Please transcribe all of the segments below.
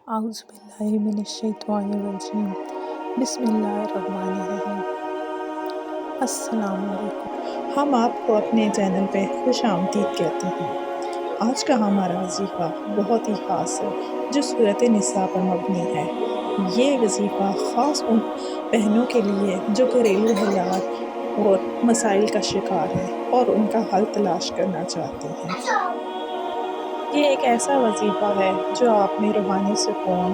اعوذ باللہ من الشیطان الرجیم بسم اللہ الرحمن الرحیم۔ السلام علیکم۔ ہم آپ کو اپنے چینل پہ خوش آمدید کہتے ہیں۔ آج کا ہمارا وظیفہ بہت ہی خاص ہے جو سورۃ نساء پر مبنی ہے۔ یہ وظیفہ خاص ان بہنوں کے لیے جو گھریلو حالات اور مسائل کا شکار ہیں اور ان کا حل تلاش کرنا چاہتی ہیں۔ یہ ایک ایسا وظیفہ ہے جو آپ میں روحانی سکون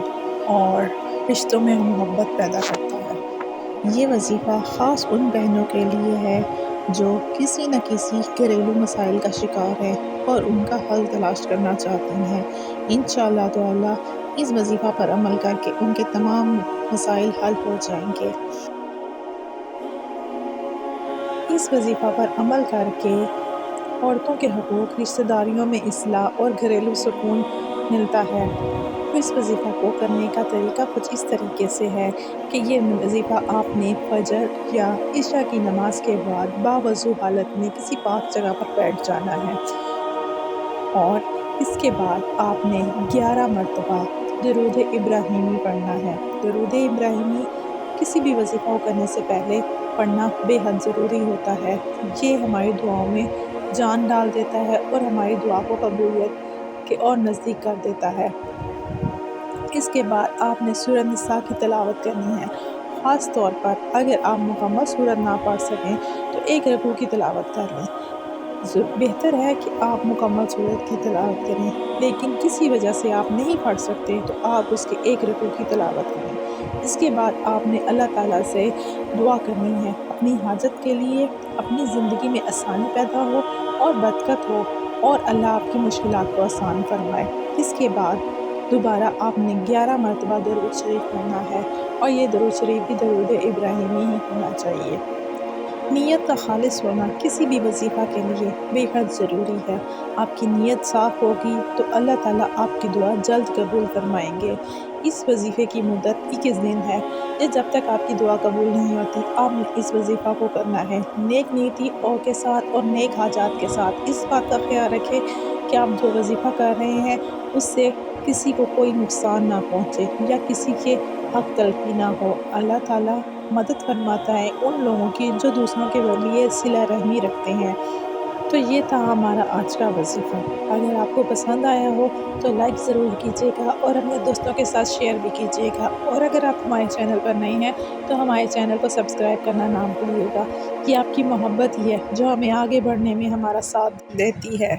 اور رشتوں میں محبت پیدا کرتا ہے۔ یہ وظیفہ خاص ان بہنوں کے لیے ہے جو کسی نہ کسی گھریلو مسائل کا شکار ہیں اور ان کا حل تلاش کرنا چاہتی ہیں۔ انشاءاللہ تعالی اس وظیفہ پر عمل کر کے ان کے تمام مسائل حل ہو جائیں گے۔ اس وظیفہ پر عمل کر کے عورتوں کے حقوق، رشتہ داریوں میں اصلاح اور گھریلو سکون ملتا ہے۔ اس وظیفہ کو کرنے کا طریقہ کچھ اس طریقے سے ہے کہ یہ وظیفہ آپ نے فجر یا عشاء کی نماز کے بعد باوضو حالت میں کسی پاک جگہ پر بیٹھ جانا ہے، اور اس کے بعد آپ نے 11 مرتبہ درود ابراہیمی پڑھنا ہے۔ درود ابراہیمی کسی بھی وظیفہ کو کرنے سے پہلے پڑھنا بے حد ضروری ہوتا ہے۔ یہ ہماری دعاؤں میں جان ڈال دیتا ہے اور ہماری دعا کو قبولیت کے اور نزدیک کر دیتا ہے۔ اس کے بعد آپ نے سورۃ نساء کی تلاوت کرنی ہے۔ خاص طور پر اگر آپ مکمل سورت نہ پڑھ سکیں تو ایک رکوع کی تلاوت کر لیں۔ بہتر ہے کہ آپ مکمل سورت کی تلاوت کریں، لیکن کسی وجہ سے آپ نہیں پڑھ سکتے تو آپ اس کے ایک رکوع کی تلاوت کریں۔ اس کے بعد آپ نے اللہ تعالیٰ سے دعا کرنی ہے اپنی حاجت کے لیے، اپنی زندگی میں آسانی پیدا ہو اور برکت ہو اور اللہ آپ کی مشکلات کو آسان فرمائے۔ اس کے بعد دوبارہ آپ نے 11 مرتبہ درود شریف پڑھنا ہے، اور یہ درود شریف بھی درود ابراہیمی ہی ہونا چاہیے۔ نیت کا خالص ہونا کسی بھی وظیفہ کے لیے بے حد ضروری ہے۔ آپ کی نیت صاف ہوگی تو اللہ تعالیٰ آپ کی دعا جلد قبول فرمائیں گے۔ اس وظیفے کی مدت 21 دن ہے۔ جب تک آپ کی دعا قبول نہیں ہوتی آپ نے اس وظیفہ کو کرنا ہے نیک نیتی اور کے ساتھ اور نیک حاجات کے ساتھ۔ اس بات کا خیال رکھیں کہ آپ جو وظیفہ کر رہے ہیں اس سے کسی کو کوئی نقصان نہ پہنچے یا کسی کے حق تلفی نہ ہو۔ اللہ تعالیٰ مدد فرماتا ہے ان لوگوں کی جو دوسروں کے لیے صلہ رحمی رکھتے ہیں۔ تو یہ تھا ہمارا آج کا وظیفہ۔ اگر آپ کو پسند آیا ہو تو لائک ضرور کیجیے گا اور اپنے دوستوں کے ساتھ شیئر بھی کیجیے گا، اور اگر آپ ہمارے چینل پر نئے ہیں تو ہمارے چینل کو سبسکرائب کرنا نہ بھولیے گا۔ یہ آپ کی محبت ہی ہے جو ہمیں آگے بڑھنے میں ہمارا ساتھ دیتی ہے۔